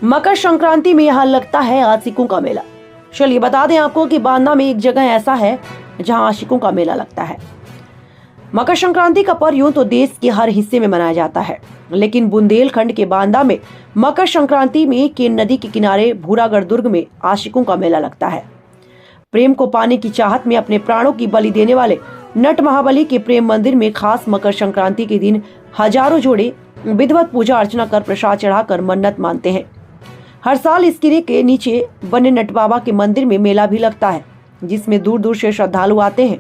मकर संक्रांति में यहाँ लगता है आशिकों का मेला। चलिए बता दें आपको कि बांदा में एक जगह ऐसा है जहाँ आशिकों का मेला लगता है। मकर संक्रांति का पर्व यूं तो देश के हर हिस्से में मनाया जाता है, लेकिन बुंदेलखंड के बांदा में मकर संक्रांति में केन नदी के किनारे भूरागढ़ दुर्ग में आशिकों का मेला लगता है। प्रेम को पाने की चाहत में अपने प्राणों की बलि देने वाले नट महाबली के प्रेम मंदिर में खास मकर संक्रांति के दिन हजारों जोड़े विधिवत पूजा अर्चना कर प्रसाद चढ़ाकर मन्नत मानते हैं। हर साल इस किले के नीचे बने नट बाबा के मंदिर में मेला भी लगता है, जिसमें दूर दूर से श्रद्धालु आते हैं।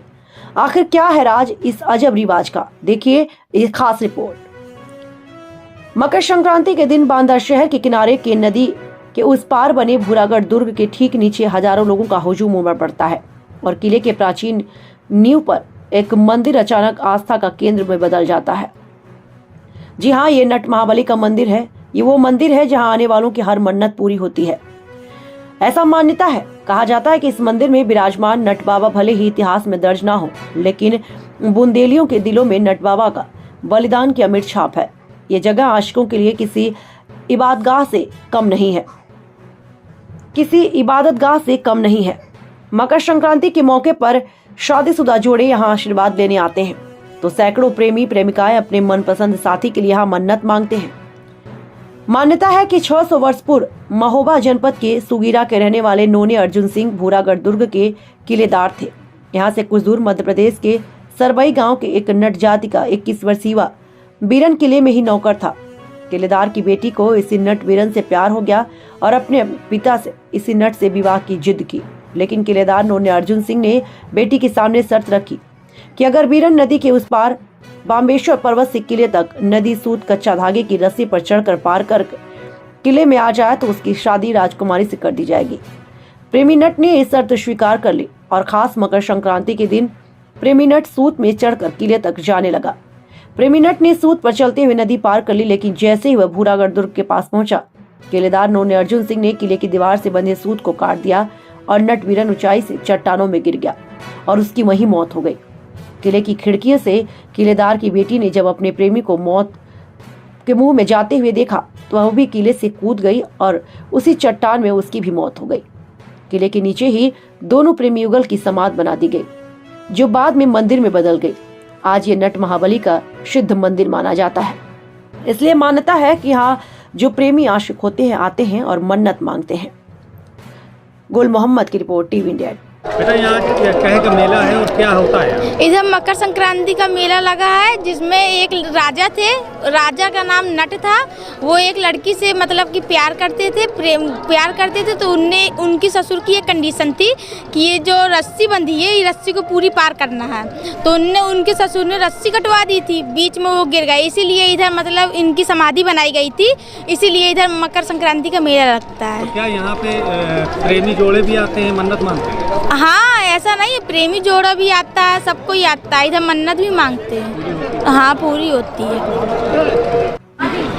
आखिर क्या है राज इस अजब रिवाज का, देखिए एक खास रिपोर्ट। मकर संक्रांति के दिन बांदा शहर के किनारे केन नदी के उस पार बने भूरागढ़ दुर्ग के ठीक नीचे हजारों लोगों का हुजूम उमड़ पड़ता है और किले के प्राचीन नींव पर एक मंदिर अचानक आस्था का केंद्र में बदल जाता है। जी हाँ, ये नट महाबली का मंदिर है। ये वो मंदिर है जहां आने वालों की हर मन्नत पूरी होती है। ऐसा मान्यता है, कहा जाता है कि इस मंदिर में विराजमान नट बाबा भले ही इतिहास में दर्ज ना हो, लेकिन बुंदेलियों के दिलों में नट बाबा का बलिदान की अमिट छाप है। ये जगह आशिकों के लिए किसी इबादतगाह से कम नहीं है। मकर संक्रांति के मौके पर शादीशुदा जोड़े यहाँ आशीर्वाद लेने आते हैं, तो सैकड़ों प्रेमी प्रेमिकाएं अपने मनपसंद साथी के लिए यहाँ मन्नत मांगते हैं। मान्यता है कि 600 वर्ष पूर्व महोबा जनपद के सुगीरा के रहने वाले नोने अर्जुन सिंह भूरागढ़ दुर्ग के किलेदार थे। यहाँ से कुछ दूर मध्य प्रदेश के सरबई गांव के एक नट जाति का 21 वर्षीय बीरन किले में ही नौकर था। किलेदार की बेटी को इसी नट बीरन से प्यार हो गया और अपने पिता से इसी नट से विवाह की जिद की, लेकिन किलेदार नोने अर्जुन सिंह ने बेटी के सामने शर्त रखी कि अगर बीरन नदी के उस पार बाम्बेश्वर पर्वत से किले तक नदी सूत कच्चा धागे की रस्सी पर चढ़कर पार कर किले में आ जाए तो उसकी शादी राजकुमारी से कर दी जाएगी। प्रेमी नट ने ये शर्त स्वीकार कर ली और खास मकर संक्रांति के दिन प्रेमी नट सूत में चढ़कर किले तक जाने लगा। प्रेमी नट ने सूत पर चलते हुए नदी पार कर ली, लेकिन जैसे ही वह भूरागढ़ दुर्ग के पास पहुंचा, किलेदार नोने अर्जुन सिंह ने किले की दीवार से बंधे सूत को काट दिया और नट बीरन ऊंचाई से चट्टानों में गिर गया और उसकी वहीं मौत हो गई। किले की खिड़की से किलेदार की बेटी ने जब अपने प्रेमी को मौत के मुंह में जाते हुए देखा तो वह भी किले से कूद गई और उसी चट्टान में उसकी भी मौत हो गई। किले के नीचे ही दोनों प्रेमी युगल की समाधि बना दी गई, जो बाद में मंदिर में बदल गई। आज ये नट महाबली का सिद्ध मंदिर माना जाता है। इसलिए मान्यता है कि यहाँ जो प्रेमी आशिक होते हैं आते हैं और मन्नत मांगते हैं। गुल मोहम्मद की रिपोर्ट, टीवी इंडिया। बेटा, यहाँ कहे का मेला है और क्या होता है? इधर मकर संक्रांति का मेला लगा है, जिसमें एक राजा थे। राजा का नाम नट था। वो एक लड़की से मतलब कि प्यार करते थे तो उनकी ससुर की एक कंडीशन थी कि ये जो रस्सी बंधी है, ये रस्सी को पूरी पार करना है। तो उनके ससुर ने रस्सी कटवा दी थी, बीच में वो गिर गए, इसीलिए इधर मतलब इनकी समाधि बनाई गई थी। इसीलिए इधर मकर संक्रांति का मेला लगता है। तो क्या यहाँ पे प्रेमी जोड़े भी आते हैं, मन्नत मांगते हैं? हाँ, ऐसा नहीं है, प्रेमी जोड़ा भी आता है, सबको ही आता है। इधर मन्नत भी मांगते हैं। हाँ, पूरी होती है।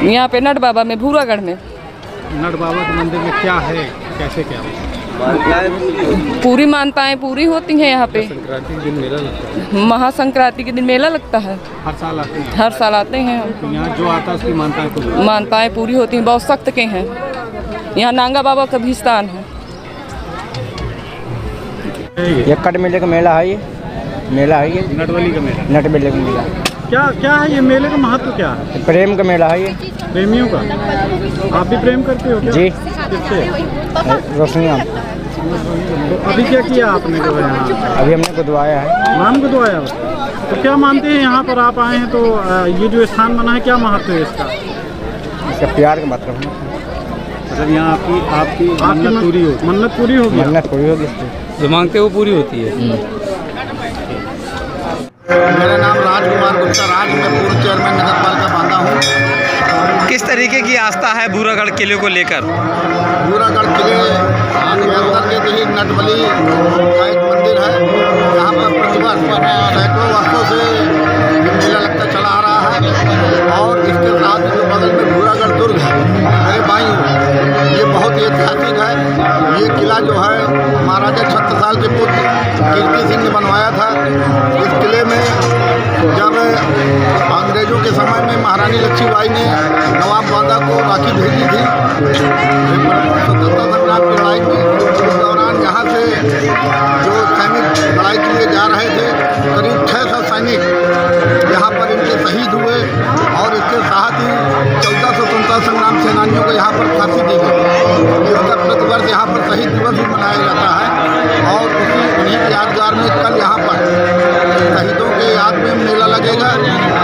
यहाँ पे नट बाबा में, भूरागढ़ में नट बाबा के मंदिर में क्या है, कैसे क्या पूरी मान्यताएं पूरी होती हैं। यहाँ पे संक्रांति के दिन मेला लगता है। महासंक्रांति के दिन मेला लगता है। हर साल आते हैं? हर साल आते हैं। तो यहाँ जो आता है उसकी मान्यताएं पूरी होती हैं, बहुत सख्त के हैं। यहाँ नांगा बाबा का भी स्थान है। ये कट मेले का मेला है, ये नटबली का मेला। नटबेले का मेला क्या है ये मेले का महत्व क्या है? प्रेम का मेला है ये। प्रेमियों का? आप भी प्रेम करते हो क्या? जी। किससे? रोशनिया। तो अभी क्या किया आपने जो है यहाँ? अभी हमने गुदवाया है। नाम गुदवाया? तो क्या मानते हैं यहाँ पर आप आए हैं तो ये जो स्थान बना है, क्या महत्व है इसका? इसका प्यार का मतलब है। मतलब यहाँ आपकी मन्नत पूरी होगी? मन्नत पूरी होगी? मन्नत पूरी होगी, जो मांगते हैं वो पूरी होती है। मेरा नाम राजकुमार गुप्ता मैं पूर्व चेयरमैन नगर पालिका बांदा हूँ। किस तरीके की आस्था है भूरागढ़ किले को लेकर? भूरागढ़ किले के अंदर के नटबली का एक मंदिर है। यहाँ पर प्रतिवर्ष सैकड़ों वर्षों से मेला लगता चला आ रहा है। और इसके साथ जो बगल में भूरागढ़ दुर्ग है, मेरे भाई, ये बहुत ही ऐतिहासिक है। ये किला जो है महाराजा छत्रसाल के पुत्र कीर्ति सिंह ने बनवाया था। इस किले में जब अंग्रेजों के समय में महारानी लक्ष्मीबाई ने नवाब बांदा को राखी भेजी थी स्वतंत्रता संग्राम की लड़ाई थी। उस दौरान यहाँ से जो सैनिक लड़ाई के लिए जा रहे थे, करीब 600 सैनिक यहाँ पर इनके शहीद हुए और इसके साथ ही 14 स्वतंत्रता संग्राम सेनानियों को यहाँ पर फांसी दी गई। इसका प्रतिवर्ष यहाँ पर शहीद दिवस भी मनाया जाता है और उन्हीं की यादगार में कल यहाँ पर शहीदों के याद में मेला लगेगा।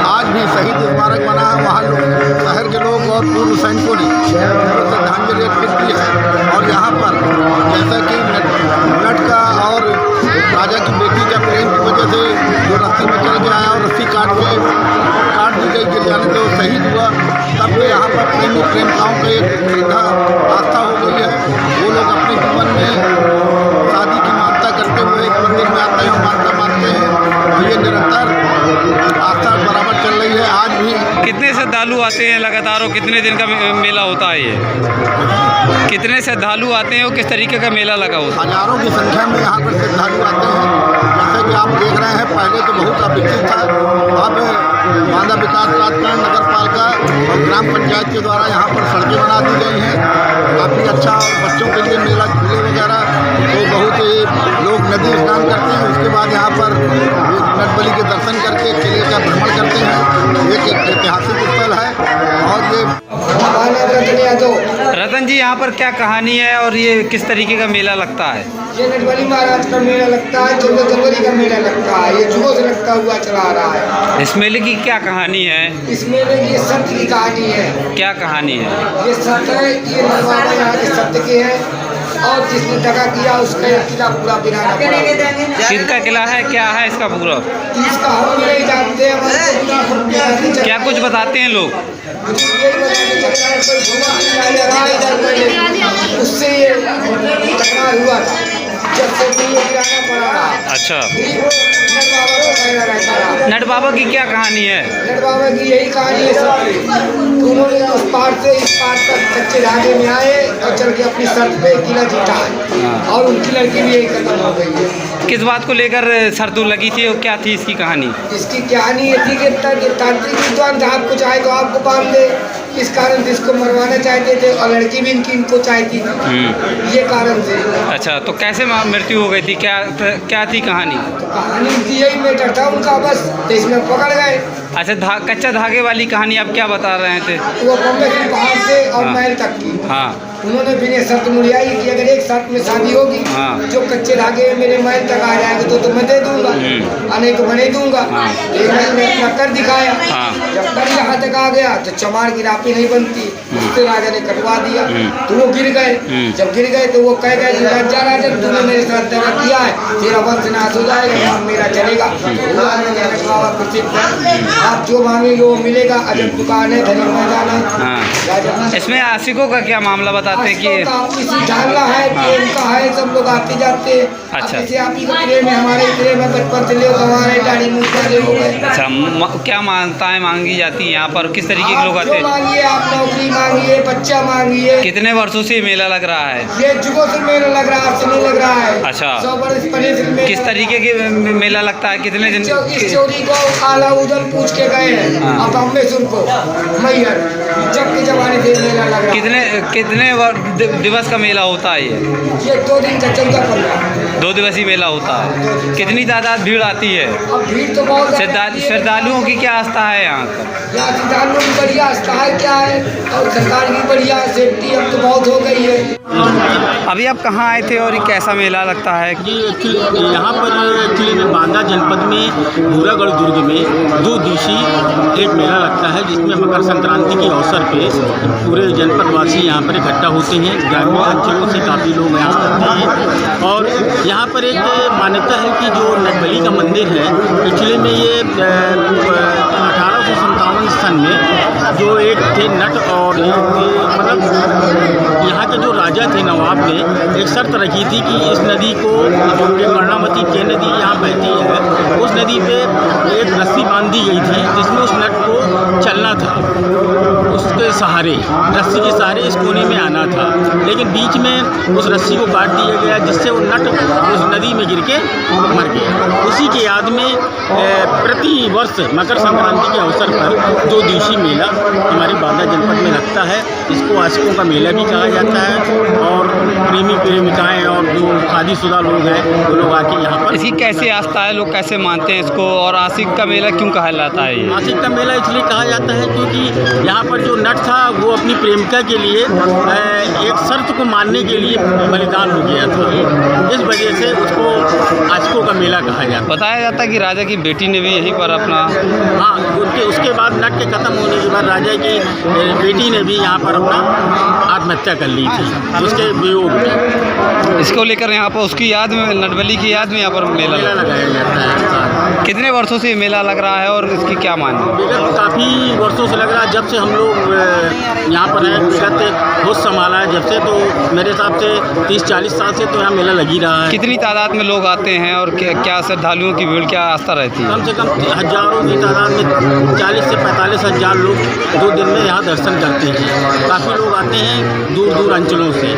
आज भी शहीद स्मारक बना है, वहाँ लोग शहर के लोग और पूर्व सैनिकों ने श्रद्धांजलि अर्पित की है। और यहाँ पर जैसा कि नट का और राजा की बेटी का प्रेम की वजह से जो रस्सी में चल के आया और रस्सी काट दी गई गिर जाने से वो शहीद हुआ, तब तो यहाँ पर प्रेमी प्रेमिकाओं का एक श्रद्धा आस्था हो गई है। वो लोग अपने जीवन में शादी की मान्यता करते हुए एक मंदिर में आते हैं और मान्यता मानते हैं और ये निरंतर आस्था बराबर चल रही है। आज भी कितने श्रद्धालु आते हैं लगातार और कितने दिन का मेला होता है ये? कितने श्रद्धालु आते हैं और किस तरीके का मेला लगा होता है? हजारों की संख्या में यहाँ पर श्रद्धालु आते हैं। जैसे कि आप देख रहे हैं, पहले तो बहुत अपेक्षित था, अब बांदा विकास प्राधिकरण, नगर पालिका और ग्राम पंचायत के द्वारा यहाँ पर सड़कें बना दी गई हैं। काफ़ी अच्छा बच्चों के लिए मेला झूले वगैरह, तो बहुत ही लोग नदी स्नान करते हैं। उसके बाद यहाँ पर नटबली के दर्शन करके किले का भ्रमण करते हैं। एक ऐतिहासिक स्थल है और ये रतन जी, यहाँ पर क्या कहानी है और ये किस तरीके का मेला लगता है? ये नटबली महाराज का मेला लगता है, 14 जनवरी का मेला लगता है। ये जुगों से लगता हुआ चला आ रहा है। इस मेले की क्या कहानी है? इस मेले की सत्य की कहानी है। क्या कहानी है? ये सत्य है, ये नरवाबा यहाँ के सत्य के हैं और जिसने दगा किया उसका किला पूरा गिराना पड़ा। किसका किला है, क्या है इसका पूरा? इसका हम भी नहीं जानते हैं। क्या कुछ बताते हैं लोग? उससे ये तकरार हुआ था, जब से भी ये गिराना पड़ा। अच्छा, नट बाबा का कहना रहता रहा। नट बाबा की क्या कहानी है? नट बाबा की यही कहानी है सबकी। उन्होंने उस पार से इस पार तक कच्चे धागे में आए और चल के अपनी शर्त पे किला जीता है और उनकी लड़की भी यही खत्म हो गई है। किस बात को लेकर शर्त लगी थी और क्या थी इसकी कहानी? इसकी कहानी ये थी कि तांत्रिक विद्वान था, आपको चाहे तो आपको बांध दे, इस कारण से इसको मरवाना चाहते थे और लड़की भी इनको चाहती थी, ये कारण से। अच्छा, तो कैसे मृत्यु हो गई थी, क्या थी कहानी? तो कहानी की यही मैटर था उनका, बस तो इसमें पकड़ गए। अच्छा, कच्चा धागे वाली कहानी आप क्या बता रहे थे? वो बम्बे से पहाड़ से और महल तक की। हाँ, उन्होंने भी ये शर्त मुड़ियाई कि अगर एक साथ में शादी होगी, जो कच्चे धागे मेरे महल तक आ जाएगा तो मैं दे दूंगा, नहीं तो मैं नहीं दूंगा। एक ने अपना कर दिखाया। जब कर यहाँ तक आ गया तो चमार की रापी नहीं बनती, उससे राजा ने कटवा दिया तो वो गिर गए। जब गिर गए तो वो कह गए कि राजा राजा तूने मेरे साथ दगा किया है, तेरा वंश नाश हो जाएगा, मेरा चलेगा। आप जो मांगे वो मिलेगा, अजब दुकान है, धनी मैदान है। इसमें आशिकों का क्या मामला बताते हैं कि जानना है, प्रेम का है, सब लोग आते जाते हैं। अच्छा, जैसे आप ही का प्रेम है, हमारे प्रेम है, बचपन से ले हमारे दाढ़ी मुँह वाले हो गए। अच्छा, क्या मान्यताएं मांगी जाती हैं यहाँ पर, किस तरीके के लोग आते हैं? मांगिए, आप नौकरी मांगिए, बच्चा मांगिए। कितने वर्षों से मेला लग रहा है? ये जुगों से मेला लग रहा है, आपसे नहीं लग रहा है। अच्छा, 100 वर्ष पहले से किस तरीके के मेला लगता है, कितने दिन? इस चोरी को आला उदल पूछ के गए हैं, अब अम्बेसुर को मैयर जब के जमाने से मेला लग रहा है। कितने दिवस का मेला होता है ये 2 दिन का 14-15 2 दिवसीय मेला होता है। कितनी तादाद भीड़ आती है? अब भीड़ तो बहुत श्रद्धालुओं की क्या आस्था है यहाँ पर? यहाँ श्रद्धालुओं की बढ़िया आस्था है क्या है, और सरकार की बढ़िया सेफ्टी अब तो बहुत हो गई है। अभी आप कहाँ आए थे और ये कैसा मेला लगता है? यहाँ पर एक्चुअली में बांदा जनपद में भूरागढ़ दुर्ग में 2 दिवसीय एक मेला लगता है, जिसमें मकर संक्रांति के अवसर पे पूरे जनपद वासी यहाँ पर इकट्ठा होते हैं। ग्रामीण अंचलों से काफ़ी लोग यहाँ आते हैं और यहाँ पर एक मान्यता है कि जो नटबली का मंदिर है, एक्चुअली में ये 1857 सन में जो एक थे नट और मतलब यहाँ के जो राजा थे नवाब ने एक शर्त रखी थी कि इस नदी को, जो कि कर्णावती के नदी यहाँ बहती है, उस नदी पे एक रस्सी बांध दी गई थी जिसमें उस नट को चलना था, उसके सहारे, रस्सी के सहारे इस कोने में आना था। लेकिन बीच में उस रस्सी को काट दिया गया जिससे वो नट उस नदी में गिर के मर गया। उसी के याद में प्रति वर्ष मकर संक्रांति के अवसर पर 2 दिवसीय मेला हमारे बांदा जनपद में लगता है। इसको आशिकों का मेला भी कहा जाता है और प्रेमी प्रेमिकाएं और जो शादीशुदा लोग हैं वो लोग आके यहाँ पर। इसकी कैसे आस्था है, लोग कैसे मानते हैं इसको, और आशिक का मेला क्यों कहा जाता है ये? आशिक का मेला इसलिए कहा जाता है क्योंकि यहाँ पर जो नट था वो अपनी प्रेमिका के लिए एक शर्त को मानने के लिए बलिदान हो गया था। इस वजह से उसको आशिकों का मेला कहा जाता है। बताया जाता है कि राजा की बेटी ने भी यहीं पर अपना, हाँ, उसके बाद नट के खत्म होने के बाद राजा की बेटी ने भी यहाँ पर अपना आत्महत्या कर ली थी उसके वियोग में। इसको लेकर यहाँ पर उसकी याद में, नटबली की याद में यहाँ पर मेला लगाया जाता है। कितने वर्षों से ये मेला लग रहा है और इसकी क्या मान्यता? विगत काफ़ी वर्षों से लग रहा है, जब से हम लोग यहाँ पर हैं, विगत होश संभाला है जब से, तो मेरे हिसाब से 30-40 साल से तो यहाँ मेला लग ही रहा है। कितनी तादाद में लोग आते हैं और क्या श्रद्धालुओं की भीड़, क्या आस्था रहती है? कम से कम हज़ारों की तादाद में 40 से 45 हज़ार लोग 2 दिन में यहाँ दर्शन करते हैं। काफ़ी लोग आते हैं दूर दूर अंचलों से।